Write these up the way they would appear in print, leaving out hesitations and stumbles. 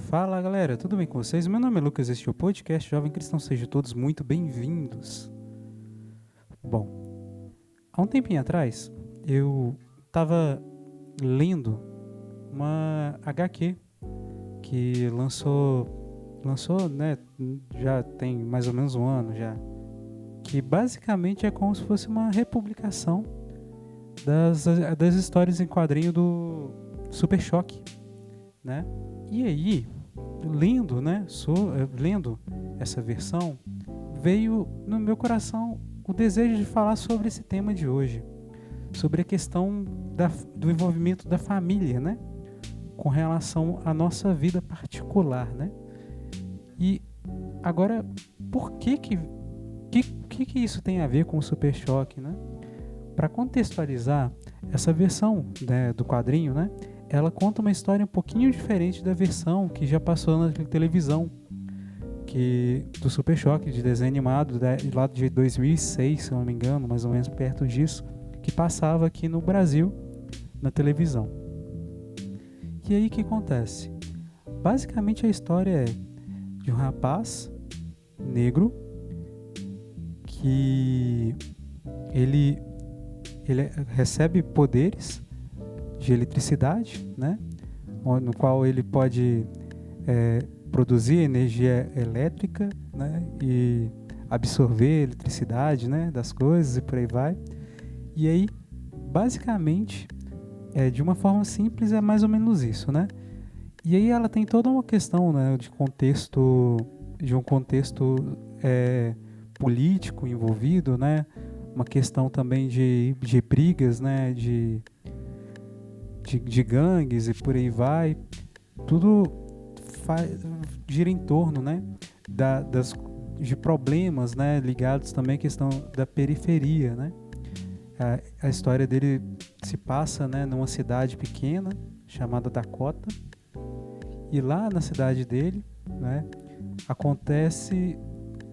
Fala galera, tudo bem com vocês? Meu nome é Lucas, este é o podcast Jovem Cristão, sejam todos muito bem-vindos. Bom, há um tempinho atrás eu estava lendo uma HQ que lançou, né, já tem mais ou menos um ano já, que basicamente é como se fosse uma republicação das histórias em quadrinho do Super Choque, né? E aí, lendo essa versão, veio no meu coração o desejo de falar sobre esse tema de hoje, sobre a questão do envolvimento da família, né? Com relação à nossa vida particular, né? E agora, por que isso tem a ver com o Super Choque, né? Para contextualizar, essa versão, né, do quadrinho, né? Ela conta uma história um pouquinho diferente da versão que já passou na televisão, do Super Choque, de desenho animado, lá de 2006, se eu não me engano, mais ou menos perto disso, que passava aqui no Brasil, na televisão. E aí o que acontece? Basicamente a história é de um rapaz negro que ele recebe poderes de eletricidade, né? No qual ele pode produzir energia elétrica, né? E absorver eletricidade, né? Das coisas e por aí vai. E aí, basicamente, de uma forma simples, é mais ou menos isso, né? E aí ela tem toda uma questão, né, de um contexto político envolvido, né? Uma questão também de brigas, né? De gangues e por aí vai. Tudo gira em torno, né? De problemas, né? Ligados também à questão da periferia, né? A história dele se passa, né, numa cidade pequena chamada Dakota. E lá na cidade dele, né, acontece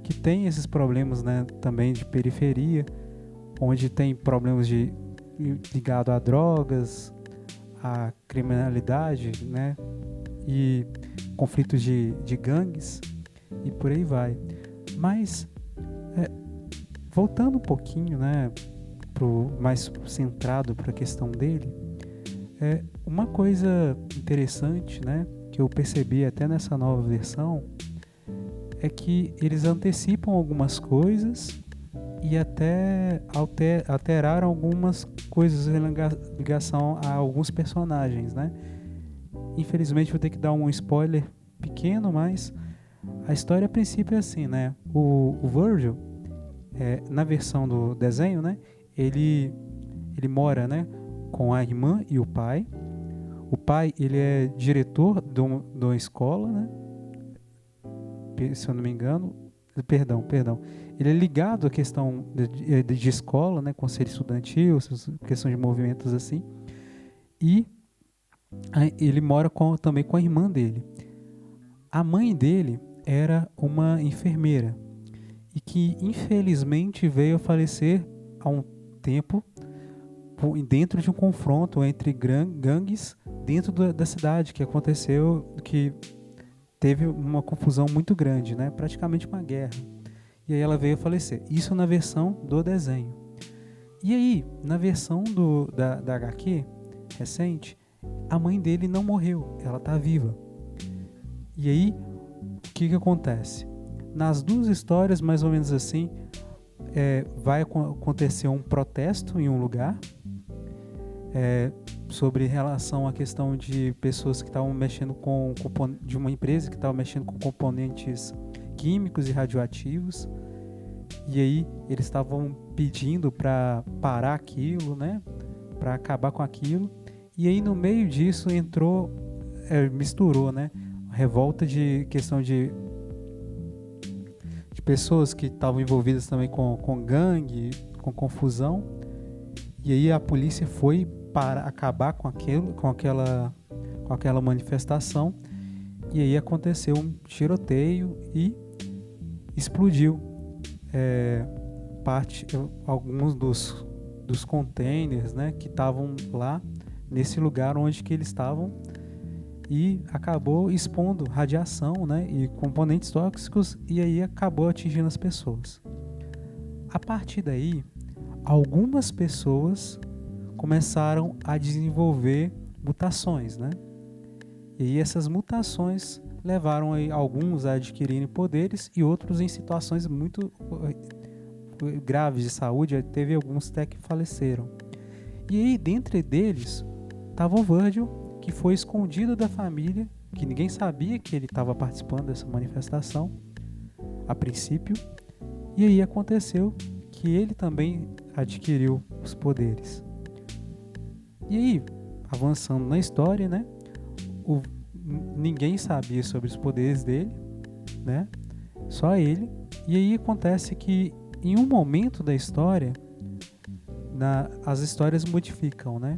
que tem esses problemas, né, também de periferia, onde tem problemas ligado a drogas, a criminalidade, né, e conflitos de gangues e por aí vai. Mas voltando um pouquinho, né, mais centrado para a questão dele, uma coisa interessante, né, que eu percebi até nessa nova versão, é que eles antecipam algumas coisas e até alteraram algumas coisas em ligação a alguns personagens, né? Infelizmente vou ter que dar um spoiler pequeno, mas a história a princípio é assim, né? O Virgil, na versão do desenho, né? Ele mora, né, com a irmã e o pai. O pai, ele é diretor de uma escola, né? Se eu não me engano. Perdão. Ele é ligado à questão de escola, né? Conselho estudantil, questão de movimentos assim. E ele mora também com a irmã dele. A mãe dele era uma enfermeira e que infelizmente veio a falecer há um tempo dentro de um confronto entre gangues dentro da cidade, que aconteceu, que teve uma confusão muito grande, né? Praticamente uma guerra. E aí ela veio a falecer. Isso na versão do desenho. E aí, na versão da HQ recente, a mãe dele não morreu, ela está viva. E aí, o que acontece? Nas duas histórias, mais ou menos assim, vai acontecer um protesto em um lugar, sobre relação à questão de pessoas que estavam mexendo de uma empresa que estava mexendo com componentes químicos e radioativos. E aí eles estavam pedindo para parar aquilo, né? Para acabar com aquilo. E aí no meio disso misturou, né? Revolta de questão de pessoas que estavam envolvidas também com gangue, com confusão. E aí a polícia foi para acabar com aquela manifestação. E aí aconteceu um tiroteio e explodiu alguns dos containers, né, que estavam lá nesse lugar onde que eles estavam e acabou expondo radiação, né, e componentes tóxicos, e aí acabou atingindo as pessoas. A partir daí, algumas pessoas começaram a desenvolver mutações, né? E aí essas mutações levaram aí alguns a adquirirem poderes e outros em situações muito graves de saúde, teve alguns até que faleceram. E aí, dentre deles, estava o Virgil, que foi escondido da família, que ninguém sabia que ele estava participando dessa manifestação, a princípio. E aí aconteceu que ele também adquiriu os poderes. E aí, avançando na história, né? Ninguém sabia sobre os poderes dele, né? Só ele. E aí acontece que em um momento da história, as histórias modificam, né?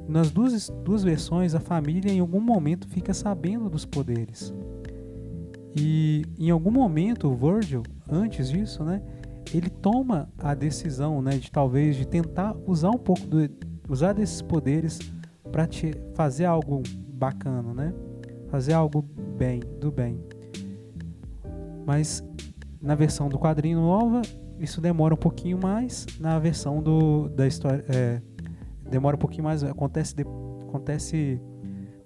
Nas duas versões, a família em algum momento fica sabendo dos poderes. E em algum momento, o Virgil, antes disso, né? Ele toma a decisão, né? De tentar usar um pouco usar desses poderes para fazer algo bacana, né? Fazer algo do bem. Mas na versão do quadrinho nova, isso demora um pouquinho mais. Na versão da história, demora um pouquinho mais. Acontece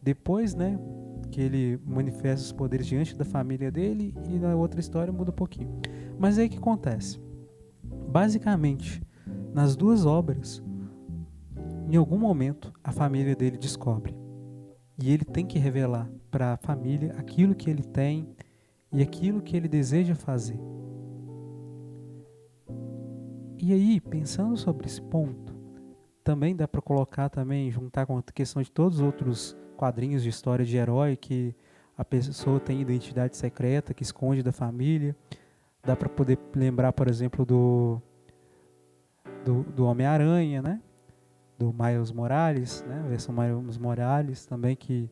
depois, né? Que ele manifesta os poderes diante da família dele, e na outra história muda um pouquinho. Mas aí o que acontece? Basicamente, nas duas obras, em algum momento, a família dele descobre. E ele tem que revelar para a família aquilo que ele tem e aquilo que ele deseja fazer. E aí, pensando sobre esse ponto, também dá para juntar com a questão de todos os outros quadrinhos de história de herói, que a pessoa tem identidade secreta, que esconde da família. Dá para poder lembrar, por exemplo, do Homem-Aranha, né? Do Miles Morales, né? A versão Miles Morales também, que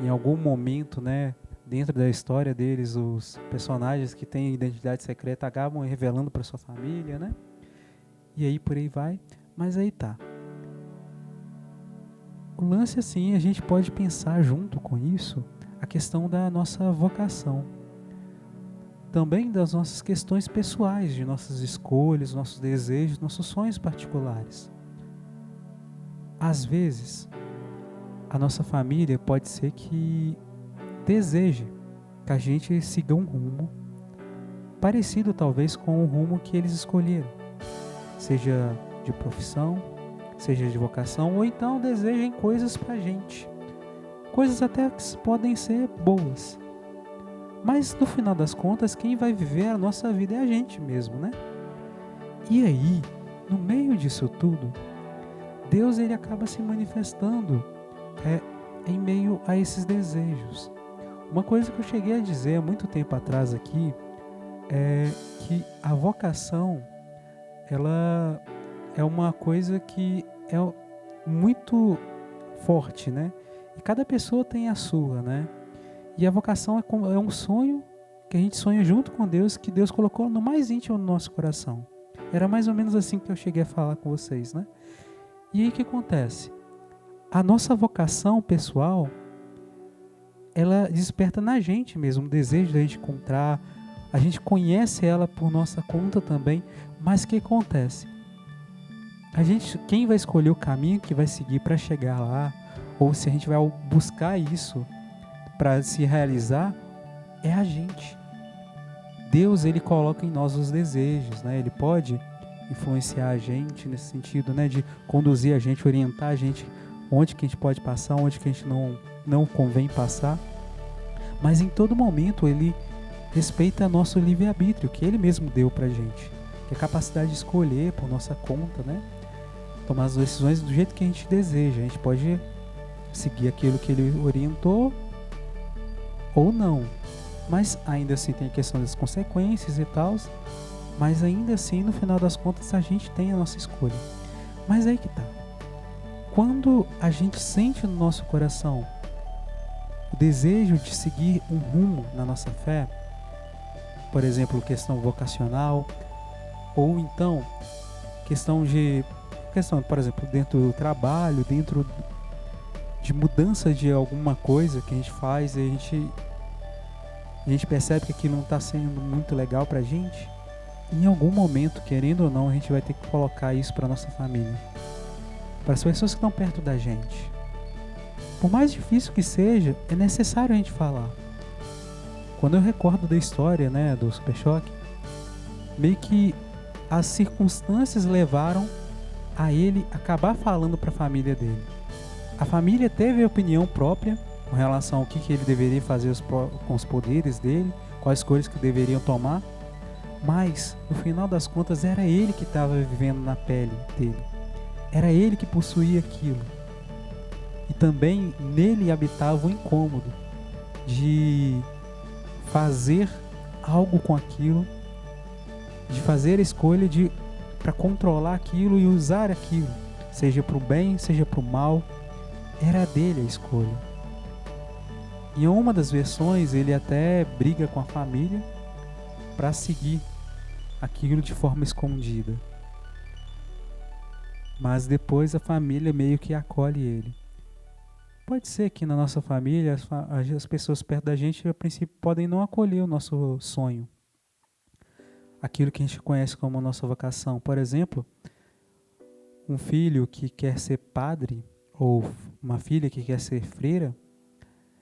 em algum momento, né, dentro da história deles, os personagens que têm identidade secreta acabam revelando para sua família, né? E aí por aí vai. Mas aí tá. O lance, assim, a gente pode pensar junto com isso a questão da nossa vocação. Também das nossas questões pessoais, de nossas escolhas, nossos desejos, nossos sonhos particulares. Às vezes, a nossa família pode ser que deseje que a gente siga um rumo parecido talvez com o rumo que eles escolheram, seja de profissão, seja de vocação, ou então desejem coisas pra gente, coisas até que podem ser boas, mas no final das contas quem vai viver a nossa vida é a gente mesmo, né? E aí, no meio disso tudo, Deus ele acaba se manifestando em meio a esses desejos. Uma coisa que eu cheguei a dizer há muito tempo atrás aqui é que a vocação ela é uma coisa que é muito forte, né? E cada pessoa tem a sua, né? E a vocação é um sonho que a gente sonha junto com Deus, que Deus colocou no mais íntimo do nosso coração. Era mais ou menos assim que eu cheguei a falar com vocês, né? E aí o que acontece? A nossa vocação pessoal, ela desperta na gente mesmo o desejo de a gente encontrar, a gente conhece ela por nossa conta também, mas o que acontece? Quem vai escolher o caminho que vai seguir para chegar lá, ou se a gente vai buscar isso para se realizar, é a gente. Deus, ele coloca em nós os desejos, né? Ele pode influenciar a gente nesse sentido, né? De conduzir a gente, orientar a gente onde que a gente pode passar, onde que a gente não convém passar. Mas em todo momento ele respeita nosso livre-arbítrio, que ele mesmo deu pra gente. Que é a capacidade de escolher por nossa conta, né? Tomar as decisões do jeito que a gente deseja. A gente pode seguir aquilo que ele orientou ou não. Mas ainda assim tem a questão das consequências e tal. Mas ainda assim, no final das contas, a gente tem a nossa escolha. Mas aí que tá. Quando a gente sente no nosso coração o desejo de seguir um rumo na nossa fé, por exemplo, questão vocacional, ou então questão, por exemplo, dentro do trabalho, dentro de mudança de alguma coisa que a gente faz e a gente percebe que aquilo não está sendo muito legal pra gente, em algum momento, querendo ou não, a gente vai ter que colocar isso para nossa família, para as pessoas que estão perto da gente. Por mais difícil que seja, é necessário a gente falar. Quando eu recordo da história, né, do Super Choque, meio que as circunstâncias levaram a ele acabar falando para a família dele. A família teve a opinião própria com relação ao que ele deveria fazer com os poderes dele, quais coisas que deveriam tomar, mas no final das contas era ele que estava vivendo na pele dele. Era ele que possuía aquilo. E também nele habitava o incômodo de fazer algo com aquilo, de fazer a escolha para controlar aquilo e usar aquilo, seja para o bem, seja para o mal. Era dele a escolha. Em uma das versões ele até briga com a família para seguir aquilo de forma escondida. Mas depois a família meio que acolhe ele. Pode ser que na nossa família as pessoas perto da gente a princípio podem não acolher o nosso sonho, aquilo que a gente conhece como nossa vocação. Por exemplo, um filho que quer ser padre ou uma filha que quer ser freira,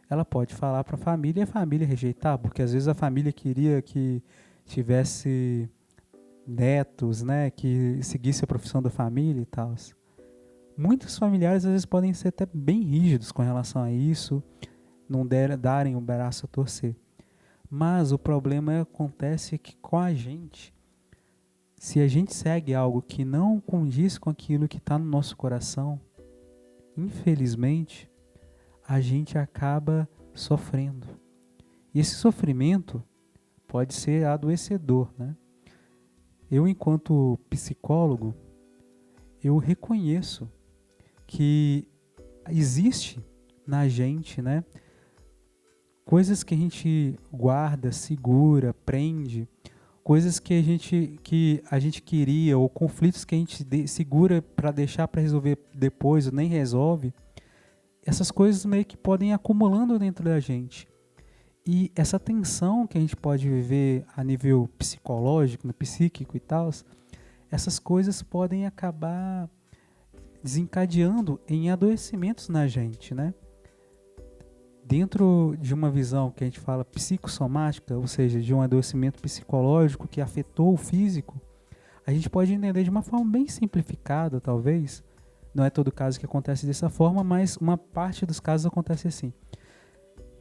ela pode falar para a família e a família rejeitar, porque às vezes a família queria que tivesse netos, né, que seguisse a profissão da família e tal. Muitos familiares às vezes podem ser até bem rígidos com relação a isso, não darem o braço a torcer. Mas o problema acontece que com a gente, se a gente segue algo que não condiz com aquilo que está no nosso coração, infelizmente, a gente acaba sofrendo. E esse sofrimento pode ser adoecedor, né? Eu, enquanto psicólogo, eu reconheço que existe na gente, né, coisas que a gente guarda, segura, prende, coisas que a gente queria, ou conflitos que a gente segura para deixar para resolver depois, ou nem resolve. Essas coisas meio que podem ir acumulando dentro da gente. E essa tensão que a gente pode viver a nível psicológico, no psíquico e tal, essas coisas podem acabar desencadeando em adoecimentos na gente, né? Dentro de uma visão que a gente fala psicossomática, ou seja, de um adoecimento psicológico que afetou o físico, a gente pode entender de uma forma bem simplificada, talvez. Não é todo caso que acontece dessa forma, mas uma parte dos casos acontece assim.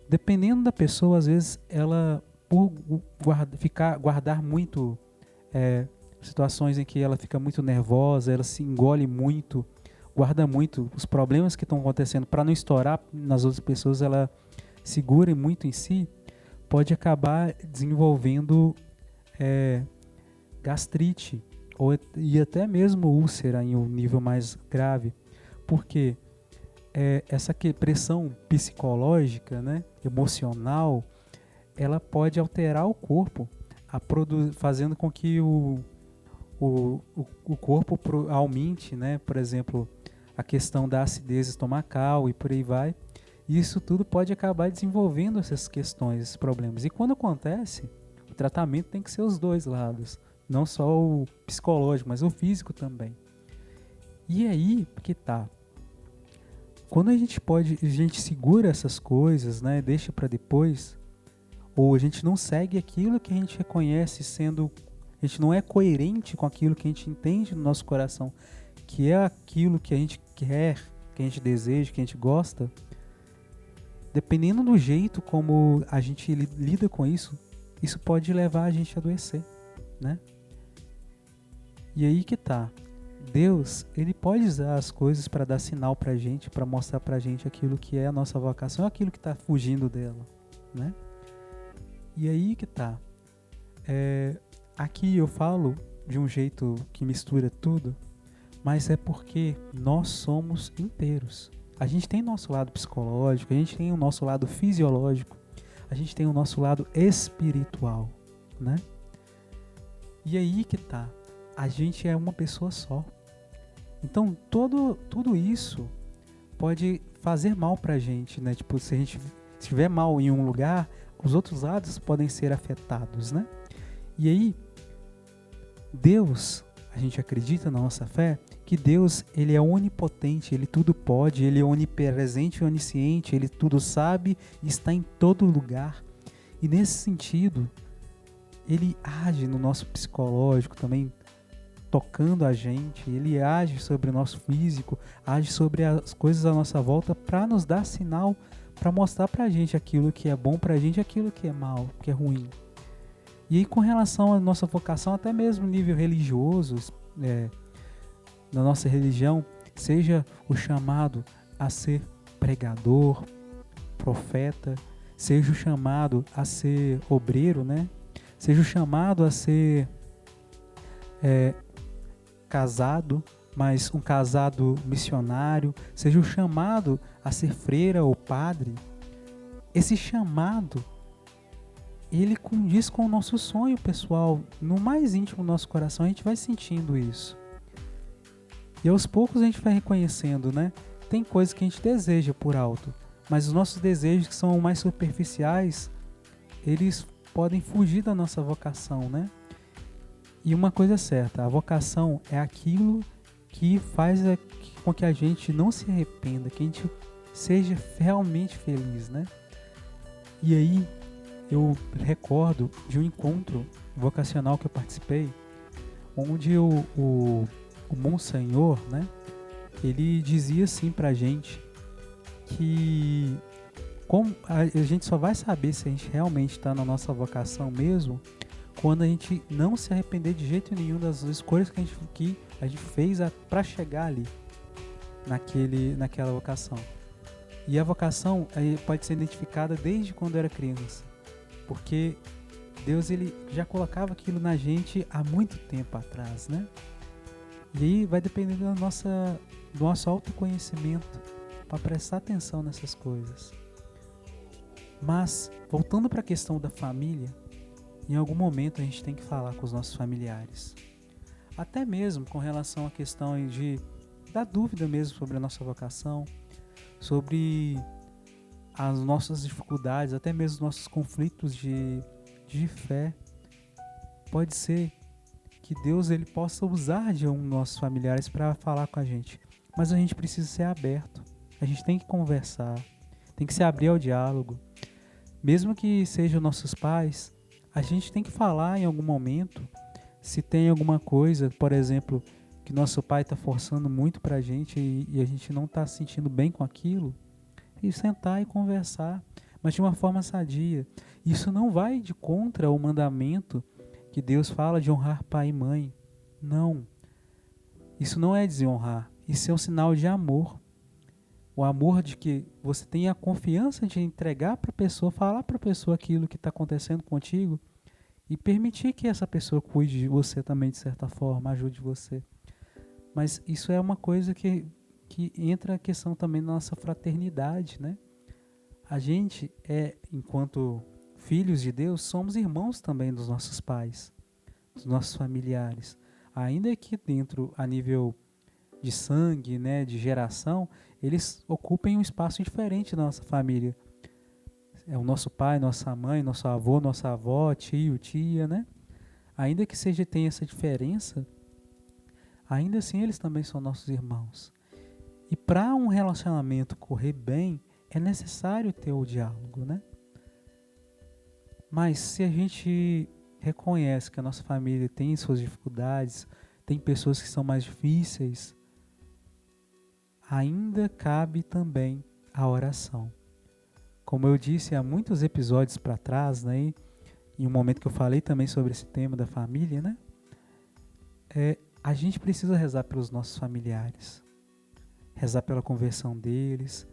Dependendo da pessoa, às vezes, ela, por guardar muito situações em que ela fica muito nervosa, ela se engole muito, guarda muito os problemas que estão acontecendo para não estourar nas outras pessoas, ela segura muito em si, pode acabar desenvolvendo gastrite e até mesmo úlcera em um nível mais grave, porque essa pressão psicológica, né, emocional, ela pode alterar o corpo, fazendo com que o corpo aumente, né, por exemplo, a questão da acidez estomacal e por aí vai. E isso tudo pode acabar desenvolvendo essas questões, esses problemas. E quando acontece, o tratamento tem que ser os dois lados, não só o psicológico, mas o físico também. E aí que tá. Quando a gente segura essas coisas, né, deixa para depois, ou a gente não segue aquilo que a gente reconhece sendo, a gente não é coerente com aquilo que a gente entende no nosso coração, que é aquilo que a gente quer, que a gente deseja, que a gente gosta, dependendo do jeito como a gente lida com isso, isso pode levar a gente a adoecer, né? E aí que tá. Deus, ele pode usar as coisas para dar sinal pra gente, para mostrar pra gente aquilo que é a nossa vocação, aquilo que tá fugindo dela, né? E aí que tá. Aqui eu falo de um jeito que mistura tudo, mas é porque nós somos inteiros. A gente tem nosso lado psicológico, a gente tem o nosso lado fisiológico, a gente tem o nosso lado espiritual, né? E aí que tá. A gente é uma pessoa só. Então, tudo isso pode fazer mal pra gente, né? Tipo, se a gente estiver mal em um lugar, os outros lados podem ser afetados, né? E aí, Deus, a gente acredita na nossa fé que Deus, ele é onipotente, ele tudo pode, ele é onipresente e onisciente, ele tudo sabe e está em todo lugar. E nesse sentido, ele age no nosso psicológico também, tocando a gente, ele age sobre o nosso físico, age sobre as coisas à nossa volta para nos dar sinal, para mostrar pra gente aquilo que é bom pra gente, aquilo que é mal, que é ruim. E aí, com relação à nossa vocação, até mesmo nível religioso, na nossa religião, seja o chamado a ser pregador, profeta, seja o chamado a ser obreiro, né? Seja o chamado a ser casado, mas um casado missionário, seja o chamado a ser freira ou padre. Esse chamado, ele condiz com o nosso sonho pessoal. No mais íntimo do nosso coração, a gente vai sentindo isso. E aos poucos a gente vai reconhecendo, né? Tem coisas que a gente deseja por alto, mas os nossos desejos que são mais superficiais, eles podem fugir da nossa vocação, né? E uma coisa é certa, a vocação é aquilo que faz com que a gente não se arrependa, que a gente seja realmente feliz, né? E aí, eu recordo de um encontro vocacional que eu participei, onde o Monsenhor, né, ele dizia assim pra gente que como a gente só vai saber se a gente realmente está na nossa vocação mesmo quando a gente não se arrepender de jeito nenhum das escolhas que a gente fez para chegar ali, naquela vocação. E a vocação pode ser identificada desde quando era criança, porque Deus, ele já colocava aquilo na gente há muito tempo atrás, né? E aí vai depender do nosso autoconhecimento para prestar atenção nessas coisas. Mas, voltando para a questão da família, em algum momento a gente tem que falar com os nossos familiares. Até mesmo com relação à questão da dúvida mesmo sobre a nossa vocação, sobre as nossas dificuldades, até mesmo os nossos conflitos de fé. Pode ser que Deus, ele possa usar de um dos nossos familiares para falar com a gente. Mas a gente precisa ser aberto. A gente tem que conversar, tem que se abrir ao diálogo. Mesmo que sejam nossos pais, a gente tem que falar em algum momento. Se tem alguma coisa, por exemplo, que nosso pai está forçando muito para a gente e a gente não está se sentindo bem com aquilo, e sentar e conversar, mas de uma forma sadia. Isso não vai de contra o mandamento que Deus fala de honrar pai e mãe. Não. Isso não é desonrar. Isso é um sinal de amor. O amor de que você tem a confiança de entregar para a pessoa, falar para a pessoa aquilo que está acontecendo contigo e permitir que essa pessoa cuide de você também, de certa forma, ajude você. Mas isso é uma coisa que entra a questão também da nossa fraternidade, né? A gente enquanto filhos de Deus, somos irmãos também dos nossos pais, dos nossos familiares. Ainda que dentro, a nível de sangue, né, de geração, eles ocupem um espaço diferente na nossa família. É o nosso pai, nossa mãe, nosso avô, nossa avó, tio, tia, né? Ainda que tenha essa diferença, ainda assim eles também são nossos irmãos. E para um relacionamento correr bem, é necessário ter o diálogo, né? Mas se a gente reconhece que a nossa família tem suas dificuldades, tem pessoas que são mais difíceis, ainda cabe também a oração. Como eu disse há muitos episódios para trás, né, em um momento que eu falei também sobre esse tema da família, né, a gente precisa rezar pelos nossos familiares, rezar pela conversão deles,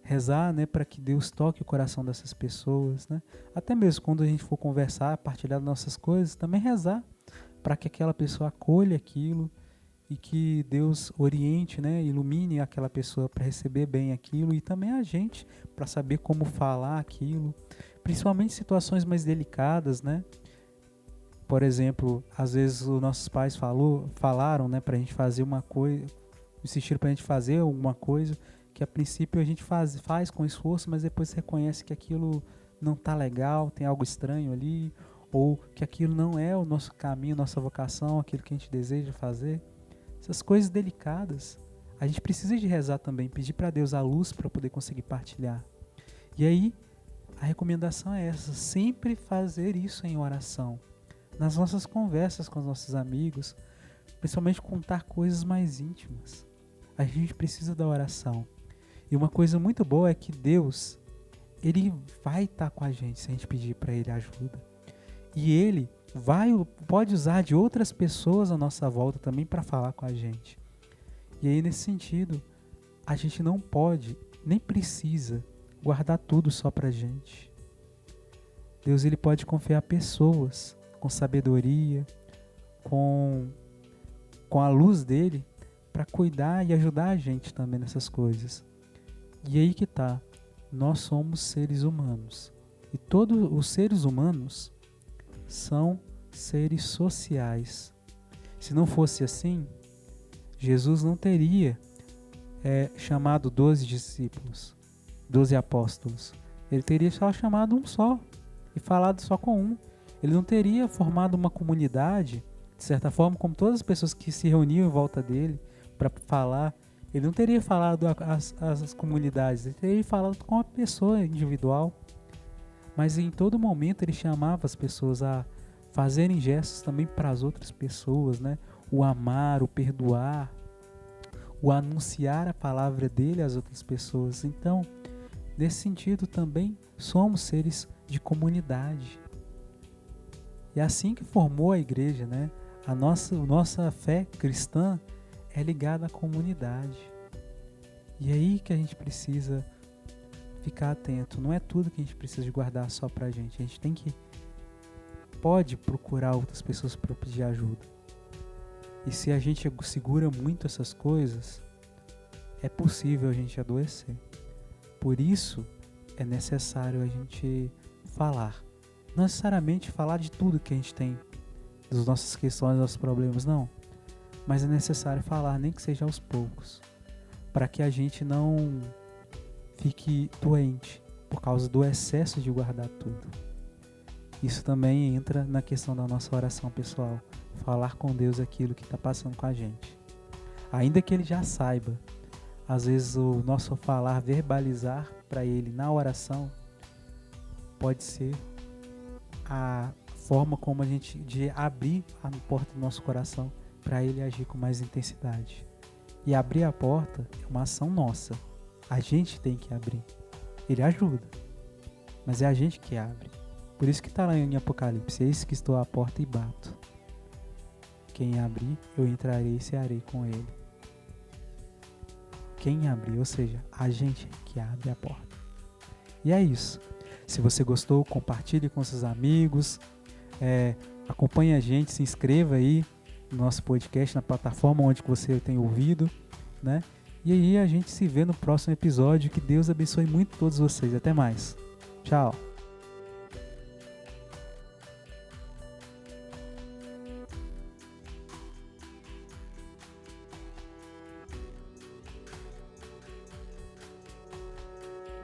rezar, né, para que Deus toque o coração dessas pessoas, né? Até mesmo quando a gente for conversar, partilhar nossas coisas, também rezar para que aquela pessoa acolha aquilo e que Deus oriente, né, ilumine aquela pessoa para receber bem aquilo e também a gente para saber como falar aquilo, principalmente em situações mais delicadas, né? Por exemplo, às vezes os nossos pais falaram, né, para a gente fazer uma coisa, insistiram para a gente fazer alguma coisa que a princípio a gente faz com esforço, mas depois reconhece que aquilo não está legal, tem algo estranho ali, ou que aquilo não é o nosso caminho, nossa vocação, aquilo que a gente deseja fazer. Essas coisas delicadas, a gente precisa de rezar também, pedir para Deus a luz para poder conseguir partilhar. E aí, a recomendação é essa, sempre fazer isso em oração. Nas nossas conversas com os nossos amigos, principalmente contar coisas mais íntimas. A gente precisa da oração. E uma coisa muito boa é que Deus, Ele vai estar com a gente se a gente pedir para Ele ajuda. E Ele pode usar de outras pessoas à nossa volta também para falar com a gente. E aí, nesse sentido, a gente não pode, nem precisa, guardar tudo só para a gente. Deus, Ele pode confiar pessoas com sabedoria, com a luz dele, para cuidar e ajudar a gente também nessas coisas. E aí que tá, nós somos seres humanos. E todos os seres humanos são seres sociais. Se não fosse assim, Jesus não teria chamado 12 discípulos, 12 apóstolos. Ele teria só chamado um só e falado só com um. Ele não teria formado uma comunidade, de certa forma, como todas as pessoas que se reuniam em volta dele para falar. Ele não teria falado às comunidades, ele teria falado com a pessoa individual. Mas em todo momento ele chamava as pessoas a fazerem gestos também para as outras pessoas, né? O amar, o perdoar, o anunciar a palavra dele às outras pessoas. Então, nesse sentido também somos seres de comunidade. E é assim que formou a igreja, né? A nossa fé cristã é ligada à comunidade. E é aí que a gente precisa ficar atento. Não é tudo que a gente precisa de guardar só pra gente. A gente pode procurar outras pessoas para pedir ajuda. E se a gente segura muito essas coisas, é possível a gente adoecer. Por isso é necessário a gente falar. Não necessariamente falar de tudo que a gente tem, das nossas questões, dos nossos problemas, não. Mas é necessário falar, nem que seja aos poucos, para que a gente não fique doente por causa do excesso de guardar tudo. Isso também entra na questão da nossa oração pessoal. Falar com Deus aquilo que está passando com a gente. Ainda que Ele já saiba, às vezes o nosso falar, verbalizar para Ele na oração, pode ser a forma como a gente de abrir a porta do nosso coração para Ele agir com mais intensidade. E abrir a porta é uma ação nossa. A gente tem que abrir. Ele ajuda, mas é a gente que abre. Por isso que está lá em Apocalipse: eis que estou à porta e bato. Quem abrir, eu entrarei e cearei com ele. Quem abrir, ou seja, a gente que abre a porta. E é isso. Se você gostou, compartilhe com seus amigos, acompanhe a gente, se inscreva aí no nosso podcast, na plataforma onde você tem ouvido, né? E aí a gente se vê no próximo episódio. Que Deus abençoe muito todos vocês. Até mais. Tchau.